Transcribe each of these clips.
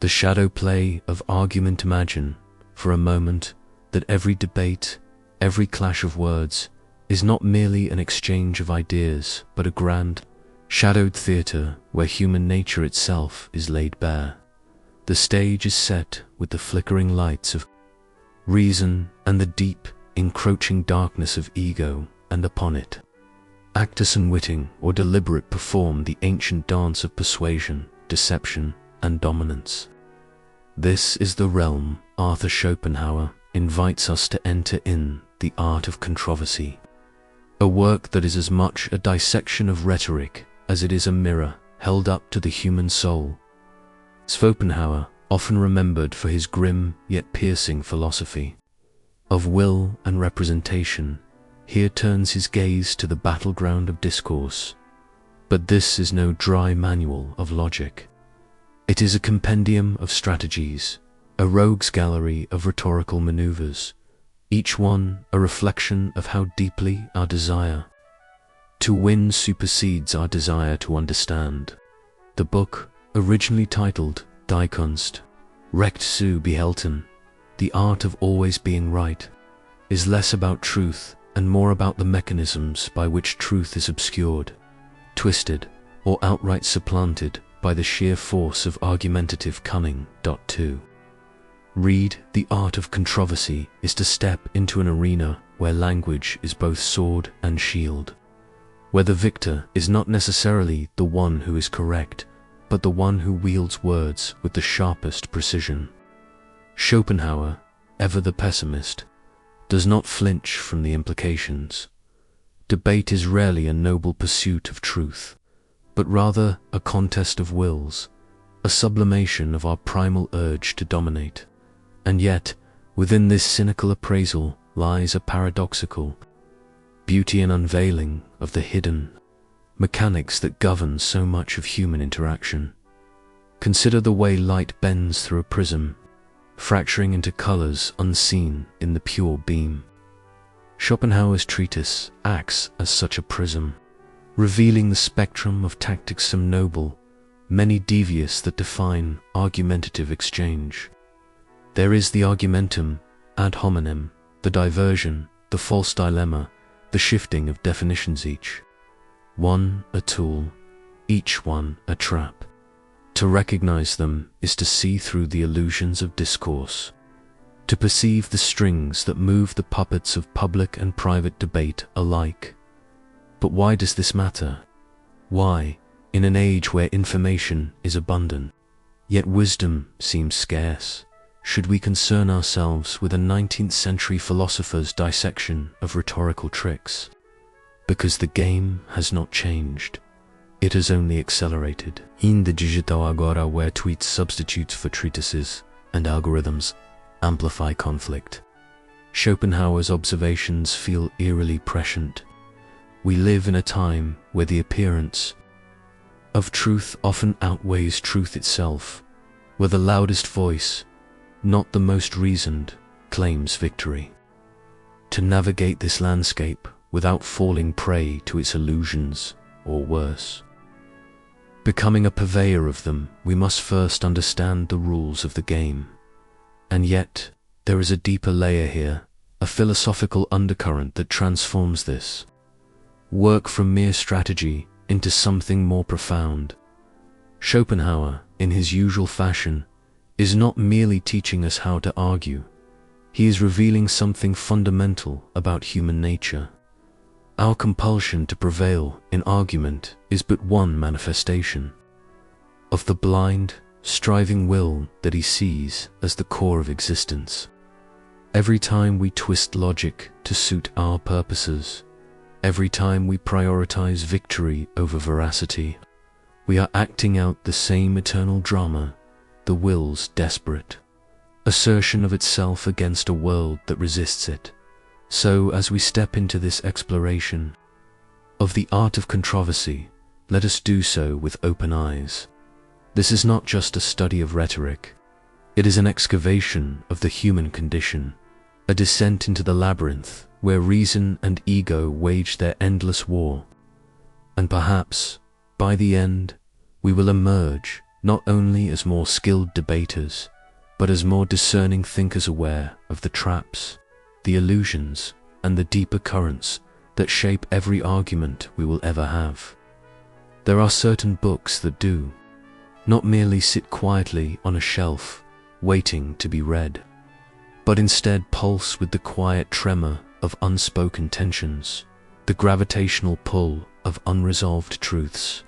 The shadow play of argument. Imagine, for a moment, that every debate, every clash of words, is not merely an exchange of ideas, but a grand, shadowed theatre where human nature itself is laid bare. The stage is set with the flickering lights of reason and the deep, encroaching darkness of ego, and upon it, actors unwitting or deliberate perform the ancient dance of persuasion, deception, and dominance. This is the realm Arthur Schopenhauer invites us to enter in, the art of controversy, a work that is as much a dissection of rhetoric as it is a mirror held up to the human soul. Schopenhauer, often remembered for his grim yet piercing philosophy of will and representation, here turns his gaze to the battleground of discourse. But this is no dry manual of logic. It is a compendium of strategies, a rogues gallery of rhetorical maneuvers, each one a reflection of how deeply our desire to win supersedes our desire to understand. The book, originally titled Die Kunst, Recht zu behalten, the art of always being right, is less about truth and more about the mechanisms by which truth is obscured, twisted, or outright supplanted by the sheer force of argumentative cunning. 2. Read The Art of Controversy is to step into an arena where language is both sword and shield, where the victor is not necessarily the one who is correct, but the one who wields words with the sharpest precision. Schopenhauer, ever the pessimist, does not flinch from the implications. Debate is rarely a noble pursuit of truth, but rather a contest of wills, a sublimation of our primal urge to dominate. And yet, within this cynical appraisal lies a paradoxical beauty and unveiling of the hidden mechanics that govern so much of human interaction. Consider the way light bends through a prism, fracturing into colors unseen in the pure beam. Schopenhauer's treatise acts as such a prism, revealing the spectrum of tactics, some noble, many devious, that define argumentative exchange. There is the argumentum ad hominem, the diversion, the false dilemma, the shifting of definitions, each one a tool, each one a trap. To recognize them is to see through the illusions of discourse, to perceive the strings that move the puppets of public and private debate alike. But why does this matter? Why, in an age where information is abundant, yet wisdom seems scarce, should we concern ourselves with a 19th century philosopher's dissection of rhetorical tricks? Because the game has not changed. It has only accelerated. In the digital agora, where tweets substitute for treatises and algorithms amplify conflict, Schopenhauer's observations feel eerily prescient. We live in a time where the appearance of truth often outweighs truth itself, where the loudest voice, not the most reasoned, claims victory. To navigate this landscape without falling prey to its illusions, or worse, becoming a purveyor of them, we must first understand the rules of the game. And yet, there is a deeper layer here, a philosophical undercurrent that transforms this work from mere strategy into something more profound. Schopenhauer, in his usual fashion, is not merely teaching us how to argue. He is revealing something fundamental about human nature. Our compulsion to prevail in argument is but one manifestation of the blind, striving will that he sees as the core of existence. Every time we twist logic to suit our purposes, every time we prioritize victory over veracity, we are acting out the same eternal drama, the will's desperate assertion of itself against a world that resists it. So, as we step into this exploration of the art of controversy, let us do so with open eyes. This is not just a study of rhetoric. It is an excavation of the human condition, a descent into the labyrinth where reason and ego wage their endless war. And perhaps, by the end, we will emerge not only as more skilled debaters, but as more discerning thinkers aware of the traps, the illusions, and the deeper currents that shape every argument we will ever have. There are certain books that do not merely sit quietly on a shelf, waiting to be read, but instead pulse with the quiet tremor of unspoken tensions, the gravitational pull of unresolved truths.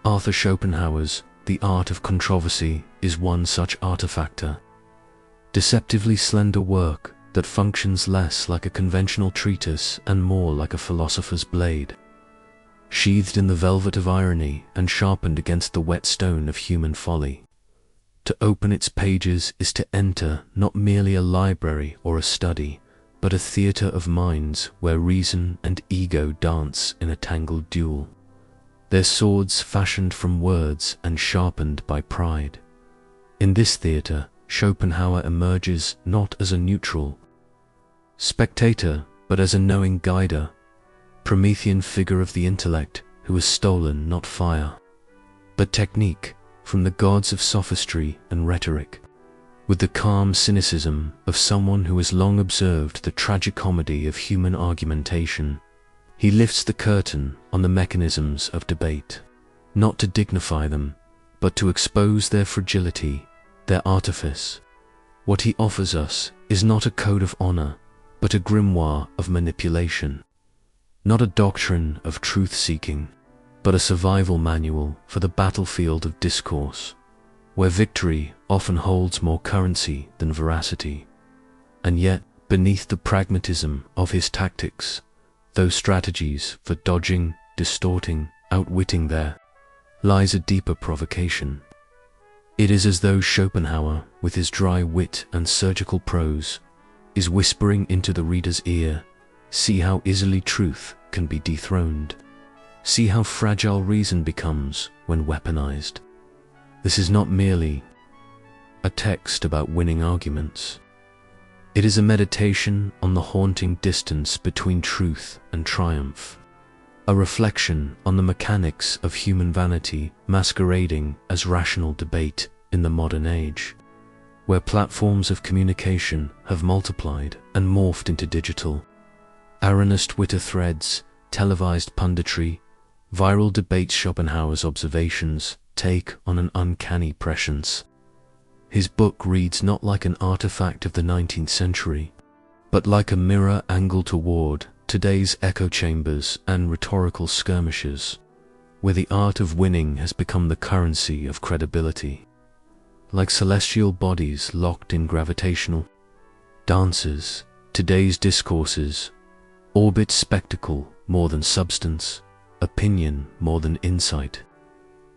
Arthur Schopenhauer's The Art of Controversy is one such artifactor. Deceptively slender work that functions less like a conventional treatise and more like a philosopher's blade, sheathed in the velvet of irony and sharpened against the whetstone of human folly. To open its pages is to enter not merely a library or a study, but a theatre of minds where reason and ego dance in a tangled duel, their swords fashioned from words and sharpened by pride. In this theatre, Schopenhauer emerges not as a neutral spectator, but as a knowing guider, Promethean figure of the intellect who has stolen not fire, but technique from the gods of sophistry and rhetoric. With the calm cynicism of someone who has long observed the tragicomedy of human argumentation, he lifts the curtain on the mechanisms of debate, not to dignify them, but to expose their fragility, their artifice. What he offers us is not a code of honor, but a grimoire of manipulation, not a doctrine of truth-seeking, but a survival manual for the battlefield of discourse, where victory often holds more currency than veracity. And yet, beneath the pragmatism of his tactics, those strategies for dodging, distorting, outwitting, there lies a deeper provocation. It is as though Schopenhauer, with his dry wit and surgical prose, is whispering into the reader's ear, see how easily truth can be dethroned. See how fragile reason becomes when weaponized. This is not merely a text about winning arguments. It is a meditation on the haunting distance between truth and triumph, a reflection on the mechanics of human vanity masquerading as rational debate in the modern age, where platforms of communication have multiplied and morphed into digital, erroneous Twitter threads, televised punditry, viral debates. Schopenhauer's observations take on an uncanny prescience. His book reads not like an artifact of the 19th century, but like a mirror angled toward today's echo chambers and rhetorical skirmishes, where the art of winning has become the currency of credibility. Like celestial bodies locked in gravitational dances, today's discourses orbit spectacle more than substance, opinion more than insight.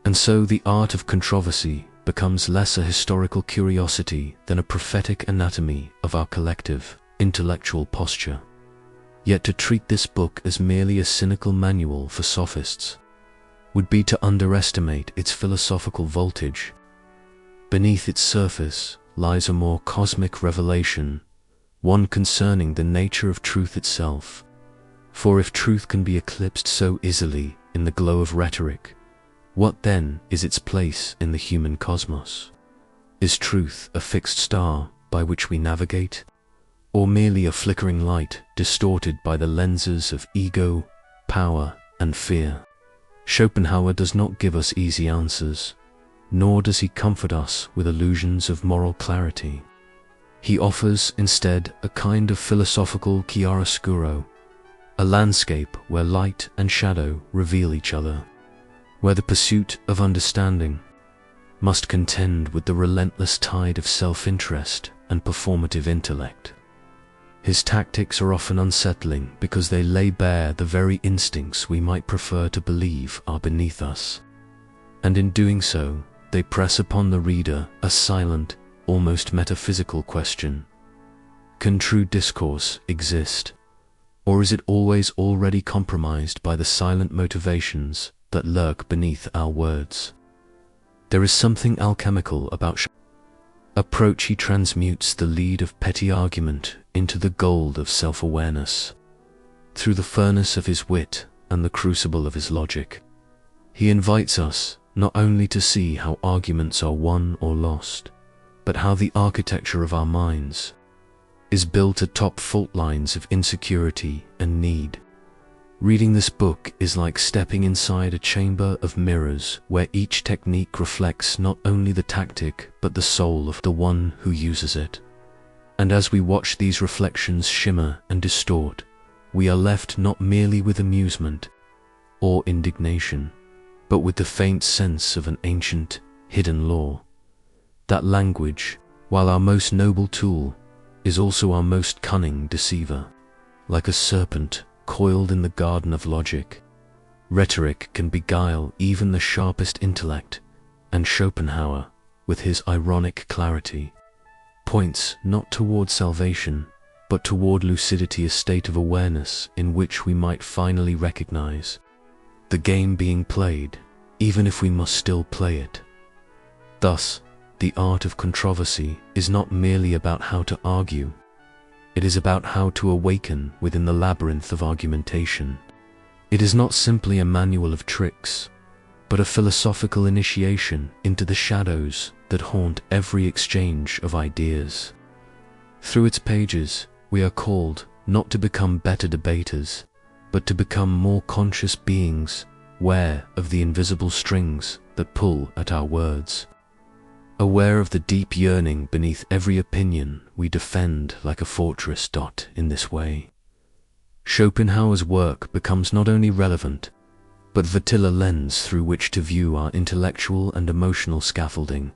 And so the art of controversy becomes less a historical curiosity than a prophetic anatomy of our collective intellectual posture. Yet to treat this book as merely a cynical manual for sophists would be to underestimate its philosophical voltage. Beneath its surface lies a more cosmic revelation, one concerning the nature of truth itself. For if truth can be eclipsed so easily in the glow of rhetoric, what then is its place in the human cosmos? Is truth a fixed star by which we navigate, or merely a flickering light distorted by the lenses of ego, power, and fear? Schopenhauer does not give us easy answers, nor does he comfort us with illusions of moral clarity. He offers instead a kind of philosophical chiaroscuro, a landscape where light and shadow reveal each other, where the pursuit of understanding must contend with the relentless tide of self-interest and performative intellect. His tactics are often unsettling because they lay bare the very instincts we might prefer to believe are beneath us, and in doing so, they press upon the reader a silent, almost metaphysical question. Can true discourse exist, or is it always already compromised by the silent motivations that lurk beneath our words? There is something alchemical about approach. He transmutes the lead of petty argument into the gold of self-awareness. Through the furnace of his wit and the crucible of his logic, he invites us not only to see how arguments are won or lost, but how the architecture of our minds is built atop fault lines of insecurity and need. Reading this book is like stepping inside a chamber of mirrors where each technique reflects not only the tactic but the soul of the one who uses it. And as we watch these reflections shimmer and distort, we are left not merely with amusement or indignation, but with the faint sense of an ancient, hidden law. That language, while our most noble tool, is also our most cunning deceiver. Like a serpent coiled in the garden of logic, rhetoric can beguile even the sharpest intellect, and Schopenhauer, with his ironic clarity, points not toward salvation, but toward lucidity, a state of awareness in which we might finally recognize the game being played, even if we must still play it. Thus, the art of controversy is not merely about how to argue. It is about how to awaken within the labyrinth of argumentation. It is not simply a manual of tricks, but a philosophical initiation into the shadows that haunt every exchange of ideas. Through its pages, we are called not to become better debaters, but to become more conscious beings, aware of the invisible strings that pull at our words, aware of the deep yearning beneath every opinion we defend like a fortress. In this way, Schopenhauer's work becomes not only relevant, but the lens through which to view our intellectual and emotional scaffolding,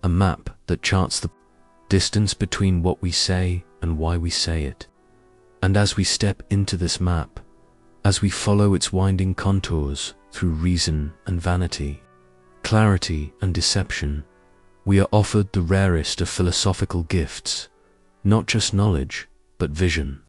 a map that charts the distance between what we say and why we say it. And as we step into this map, as we follow its winding contours through reason and vanity, clarity and deception, we are offered the rarest of philosophical gifts, not just knowledge, but vision.